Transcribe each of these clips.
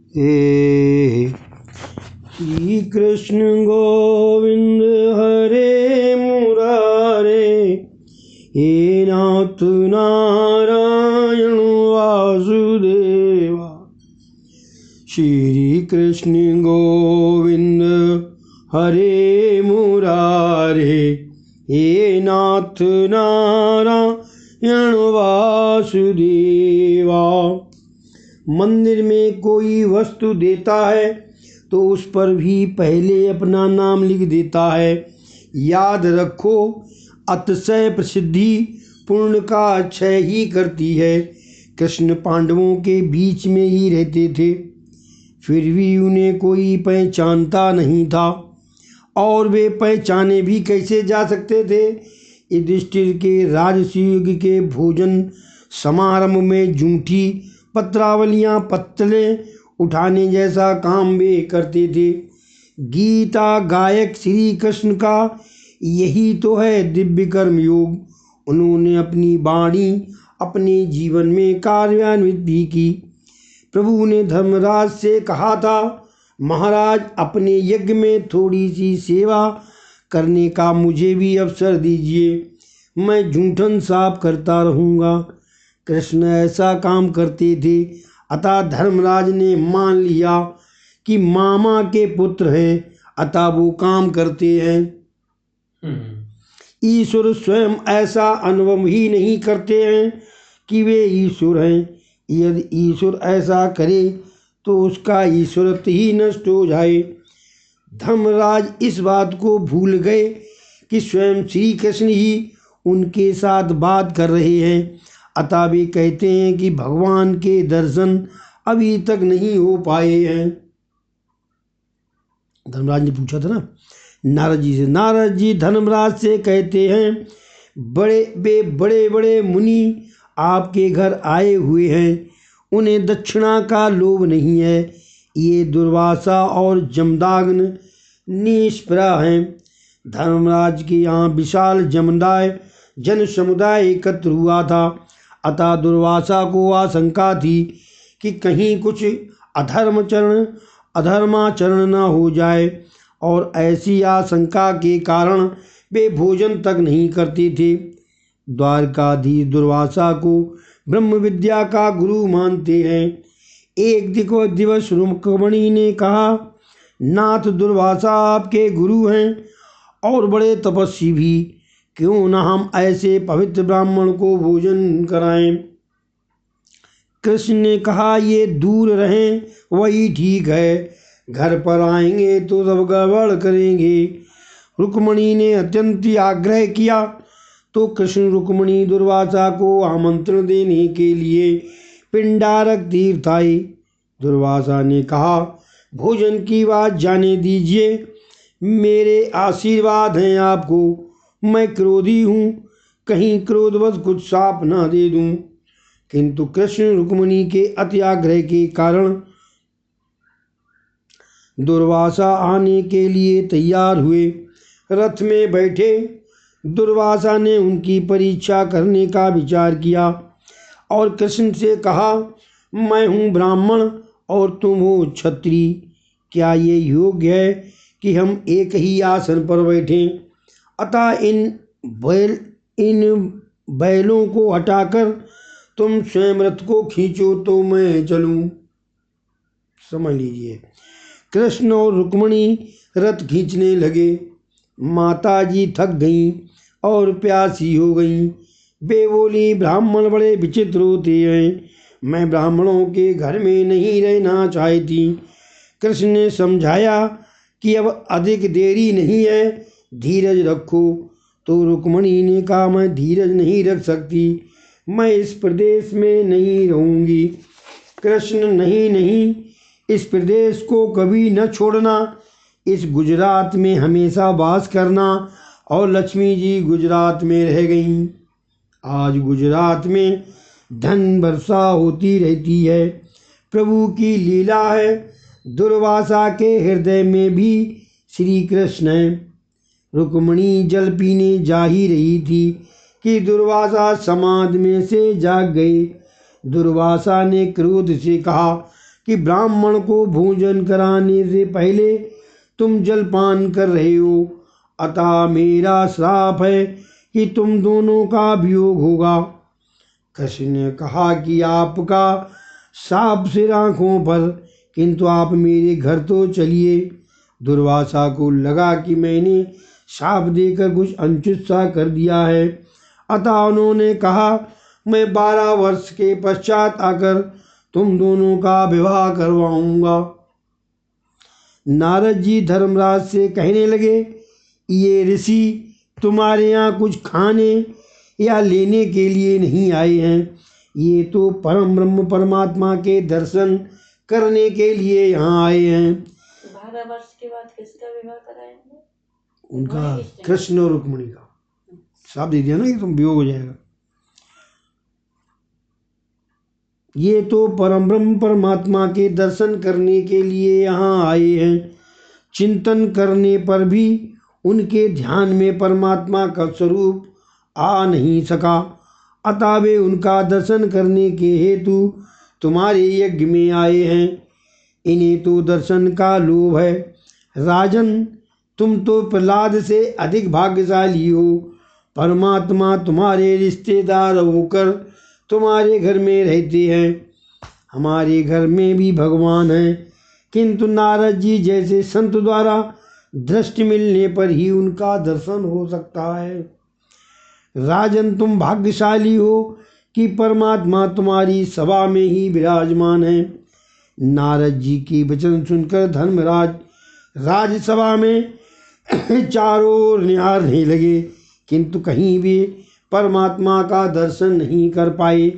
हे श्री कृष्ण गोविंद हरे मुरारे, हे नाथ नारायण वासुदेवा। श्री कृष्ण गोविंद हरे मुरारे, हे नाथ नारायण वासुदेवा। मंदिर में कोई वस्तु देता है तो उस पर भी पहले अपना नाम लिख देता है। याद रखो, अतिशय प्रसिद्धि पुण्य का क्षय ही करती है। कृष्ण पांडवों के बीच में ही रहते थे, फिर भी उन्हें कोई पहचानता नहीं था, और वे पहचाने भी कैसे जा सकते थे। युधिष्ठिर के राजसूय के भोजन समारंभ में जूठी पत्रावलियाँ पत्तले उठाने जैसा काम वे करते थे। गीता गायक श्री कृष्ण का यही तो है दिव्य कर्म योग। उन्होंने अपनी वाणी अपने जीवन में कार्यान्वित भी की। प्रभु ने धर्मराज से कहा था, महाराज अपने यज्ञ में थोड़ी सी सेवा करने का मुझे भी अवसर दीजिए, मैं जूठन साफ करता रहूँगा। कृष्ण ऐसा काम करते थे, अतः धर्मराज ने मान लिया कि मामा के पुत्र हैं, अतः वो काम करते हैं। ईश्वर स्वयं ऐसा अनुभव ही नहीं करते हैं कि वे ईश्वर हैं। यदि ईश्वर ऐसा करे तो उसका ईश्वरत्व ही नष्ट हो जाए। धर्मराज इस बात को भूल गए कि स्वयं श्री कृष्ण ही उनके साथ बात कर रहे हैं, अतः वे कहते हैं कि भगवान के दर्शन अभी तक नहीं हो पाए हैं। धर्मराज ने पूछा था ना नारद जी से। नारद जी धर्मराज से कहते हैं, बड़े बड़े मुनि आपके घर आए हुए हैं, उन्हें दक्षिणा का लोभ नहीं है। ये दुर्वासा और जमदाग्न निष्प्रह हैं। धर्मराज के यहाँ विशाल जमदाय जन समुदाय एकत्र हुआ था, अतः दुर्वासा को आशंका थी कि कहीं कुछ अधर्माचरण न हो जाए, और ऐसी आशंका के कारण वे भोजन तक नहीं करते थे। द्वारकाधीश दुर्वासा को ब्रह्म विद्या का गुरु मानते हैं। एक दिवस रुक्मिणी ने कहा, नाथ दुर्वासा आपके गुरु हैं और बड़े तपस्वी भी, क्यों न हम ऐसे पवित्र ब्राह्मण को भोजन कराएं। कृष्ण ने कहा, ये दूर रहें वही ठीक है, घर पर आएंगे तो सब गड़बड़ करेंगे। रुक्मिणी ने अत्यंत आग्रह किया तो कृष्ण रुक्मिणी दुर्वासा को आमंत्रण देने के लिए पिंडारक तीर्थ आए। दुर्वासा ने कहा, भोजन की बात जाने दीजिए, मेरे आशीर्वाद हैं आपको। मैं क्रोधी हूँ, कहीं क्रोधवश कुछ साप ना दे दूँ। किंतु कृष्ण रुक्मिणी के अति आग्रह के कारण दुर्वासा आने के लिए तैयार हुए। रथ में बैठे दुर्वासा ने उनकी परीक्षा करने का विचार किया और कृष्ण से कहा, मैं हूँ ब्राह्मण और तुम हो क्षत्रिय, क्या ये योग्य है कि हम एक ही आसन पर बैठें? अतः इन बैलों को हटाकर तुम स्वयं रथ को खींचो तो मैं चलूं। समझ लीजिए, कृष्ण और रुक्मिणी रथ खींचने लगे। माता जी थक गईं और प्यासी हो गईं। वे बोली, ब्राह्मण बड़े विचित्र होते हैं, मैं ब्राह्मणों के घर में नहीं रहना चाहती। कृष्ण ने समझाया कि अब अधिक देरी नहीं है, धीरज रखो। तो रुक्मिणी ने कहा, मैं धीरज नहीं रख सकती, मैं इस प्रदेश में नहीं रहूँगी। कृष्ण, नहीं, इस प्रदेश को कभी न छोड़ना, इस गुजरात में हमेशा वास करना। और लक्ष्मी जी गुजरात में रह गईं। आज गुजरात में धन वर्षा होती रहती है, प्रभु की लीला है। दुर्वासा के हृदय में भी श्री कृष्ण है। रुक्मिणी जल पीने जा ही रही थी कि दुर्वासा समाधि में से जाग गए। दुर्वासा ने क्रोध से कहा कि ब्राह्मण को भोजन कराने से पहले तुम जलपान कर रहे हो, अतः मेरा श्राप है कि तुम दोनों का वियोग होगा। कृष्ण ने कहा कि आपका साप सिर आँखों पर, किंतु आप मेरे घर तो चलिए। दुर्वासा को लगा कि मैंने शाप देकर कुछ अनुचित सा कर दिया है, अतः उन्होंने कहा मैं 12 वर्ष के पश्चात आकर तुम दोनों का विवाह करवाऊंगा। नारद जी धर्मराज से कहने लगे, ये ऋषि तुम्हारे यहाँ कुछ खाने या लेने के लिए नहीं आए हैं, ये तो परम ब्रह्म परमात्मा के दर्शन करने के लिए यहाँ आए हैं। 12 वर्ष के बाद किसका विवाह कराएंगे? उनका कृष्ण और रुक्मिणी का। साफ दे दिया ना कि तुम वियोग हो जाएगा। ये तो परम ब्रह्म परमात्मा के दर्शन करने के लिए यहाँ आए हैं। चिंतन करने पर भी उनके ध्यान में परमात्मा का स्वरूप आ नहीं सका, अतः वे उनका दर्शन करने के हेतु तुम्हारे यज्ञ में आए हैं। इन्हें तो दर्शन का लोभ है। राजन, तुम तो प्रहलाद से अधिक भाग्यशाली हो। परमात्मा तुम्हारे रिश्तेदार होकर तुम्हारे घर में रहते हैं। हमारे घर में भी भगवान हैं, किंतु नारद जी जैसे संत द्वारा दृष्टि मिलने पर ही उनका दर्शन हो सकता है। राजन, तुम भाग्यशाली हो कि परमात्मा तुम्हारी सभा में ही विराजमान है। नारद जी के वचन सुनकर धर्मराज राजसभा में चारों ओर निहारने लगे, किंतु कहीं भी परमात्मा का दर्शन नहीं कर पाए।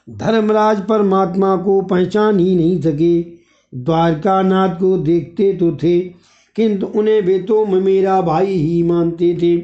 धर्मराज परमात्मा को पहचान ही नहीं सके। द्वारकानाथ को देखते तो थे, किंतु उन्हें वे तो मेरा भाई ही मानते थे।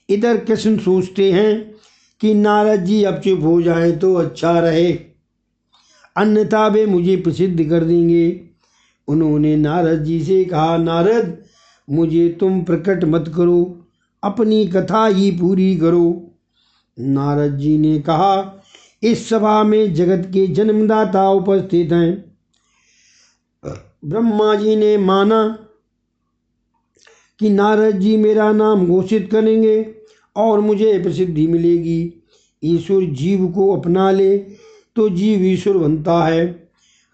इधर कृष्ण सोचते हैं कि नारद जी अब चुप हो जाएं तो अच्छा रहे, अन्यथा वे मुझे प्रसिद्ध कर देंगे। उन्होंने नारद जी से कहा, नारद, मुझे तुम प्रकट मत करो, अपनी कथा ही पूरी करो। नारद जी ने कहा, इस सभा में जगत के जन्मदाता उपस्थित हैं। ब्रह्मा जी ने माना कि नारद जी मेरा नाम घोषित करेंगे और मुझे प्रसिद्धि मिलेगी। ईश्वर जीव को अपना ले तो जीव ईश्वर बनता है।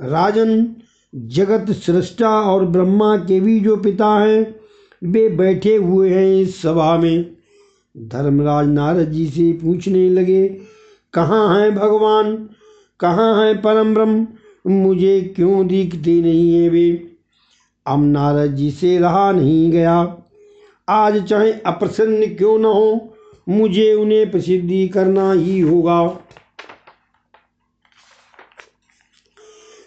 राजन, जगत सृष्टा और ब्रह्मा के भी जो पिता हैं वे बैठे हुए हैं इस सभा में। धर्मराज नारद जी से पूछने लगे, कहाँ हैं भगवान, कहाँ हैं परम ब्रह्म, मुझे क्यों दिखते नहीं है वे। अब नारद जी से रहा नहीं गया। आज चाहे अप्रसन्न क्यों न हो, मुझे उन्हें प्रसिद्धि करना ही होगा।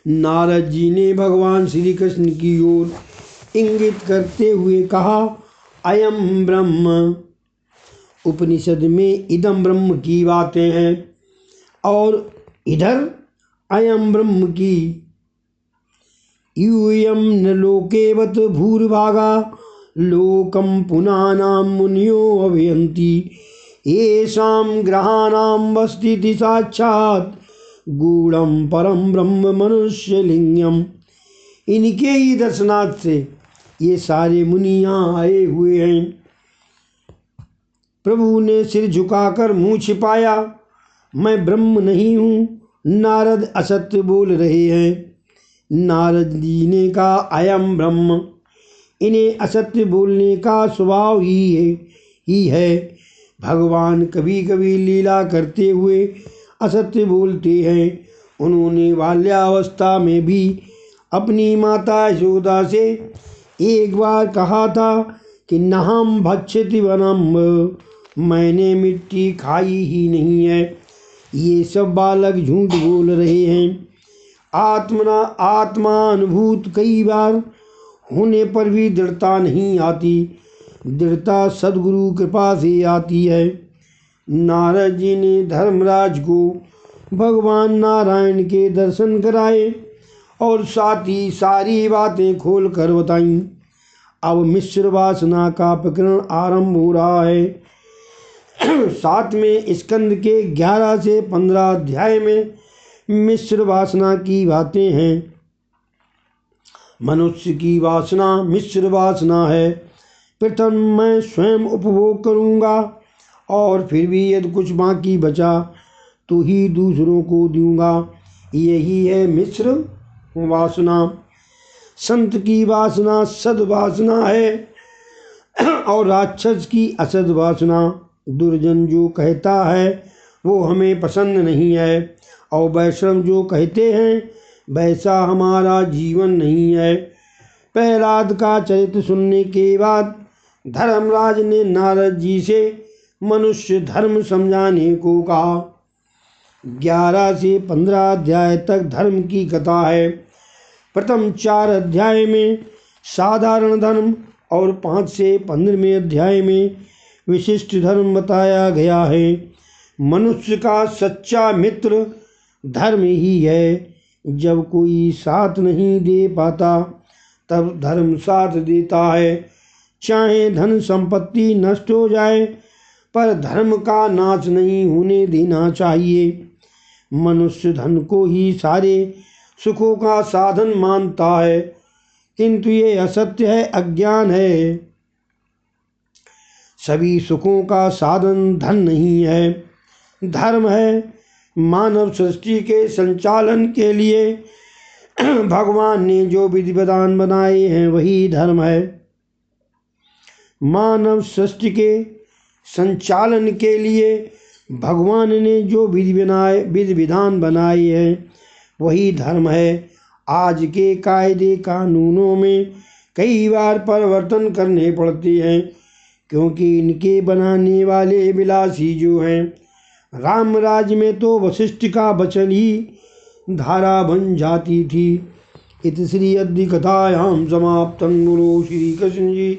नारद जी ने भगवान श्री कृष्ण की ओर इंगित करते हुए कहा, अयम ब्रह्म। उपनिषद में इदम ब्रह्म की बातें हैं और इधर अयम ब्रह्म की। यूयम न लोकेवत भूर्भागा लोकम पुनानाम मुनियो अभियंती येषाम ग्रहाणाम वस्तिति साक्षात गूढ़म परम ब्रह्म मनुष्य लिंगम। इनके ही दर्शनार्थ से ये सारे मुनि यहाँ आए हुए हैं। प्रभु ने सिर झुकाकर मुंह छिपाया, मैं ब्रह्म नहीं हूँ। नारद असत्य बोल रहे हैं। नारद जी ने कहा, अयम ब्रह्म। इन्हें असत्य बोलने का स्वभाव ही है। भगवान कभी कभी लीला करते हुए असत्य बोलते हैं। उन्होंने बाल्यावस्था में भी अपनी माता यशोदा से एक बार कहा था कि नहम भक्षति वनम, मैंने मिट्टी खाई ही नहीं है। ये सब बालक झूठ बोल रहे हैं। आत्मानुभूत कई बार होने पर भी दृढ़ता नहीं आती। दृढ़ता सद्गुरु कृपा से आती है। नारद जी ने धर्मराज को भगवान नारायण के दर्शन कराए और साथ ही सारी बातें खोल कर बताईं। अब मिश्र वासना का प्रकरण आरंभ हो रहा है। 7वें स्कंद के 11 से 15 अध्याय में मिश्र वासना की बातें हैं। मनुष्य की वासना मिश्र वासना है। प्रथम मैं स्वयं उपभोग करूँगा और फिर भी यदि कुछ बाकी बचा तो ही दूसरों को दूंगा। यही है मिश्र वासना। संत की वासना सद्वासना है और राक्षस की असद वासना। दुर्जन जो कहता है वो हमें पसंद नहीं है और वैष्णव जो कहते हैं वैसा हमारा जीवन नहीं है। प्रहलाद का चरित्र सुनने के बाद धर्मराज ने नारद जी से मनुष्य धर्म समझाने को कहा। 11 से 15 अध्याय तक धर्म की कथा है। प्रथम 4 अध्याय में साधारण धर्म और 5 से 15वें अध्याय में विशिष्ट धर्म बताया गया है। मनुष्य का सच्चा मित्र धर्म ही है। जब कोई साथ नहीं दे पाता तब धर्म साथ देता है। चाहे धन संपत्ति नष्ट हो जाए पर धर्म का नाश नहीं होने देना चाहिए। मनुष्य धन को ही सारे सुखों का साधन मानता है किंतु ये असत्य है, अज्ञान है। सभी सुखों का साधन धन नहीं है, धर्म है। मानव सृष्टि के संचालन के लिए भगवान ने जो विधि विधान बनाए हैं वही धर्म है। मानव सृष्टि के संचालन के लिए भगवान ने जो विधि विधान बनाए हैं वही धर्म है। आज के कायदे कानूनों में कई बार परिवर्तन करने पड़ते हैं क्योंकि इनके बनाने वाले विलासी जो हैं। राम राज्य में तो वशिष्ठ का वचन ही धारा बन जाती थी। इति श्री अद्य कथायाम समाप्तं। गुरु श्री कृष्ण जी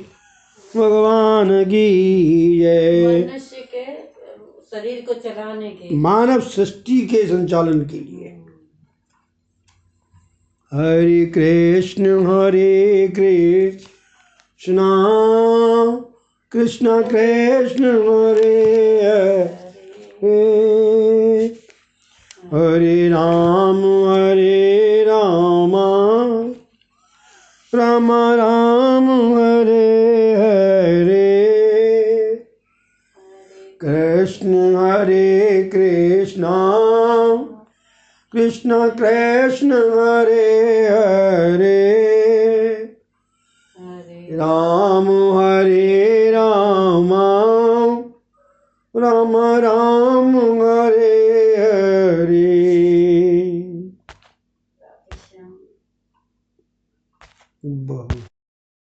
भगवान की जय। मनुष्य के शरीर को चलाने के, मानव सृष्टि के संचालन के लिए। हरे कृष्ण कृष्ण कृष्ण कृष्ण हरे हरे, हरे राम राम राम हरे हरे, कृष्ण कृष्ण कृष्ण हरे हरे, राम राम राम हरे हरे। बहुत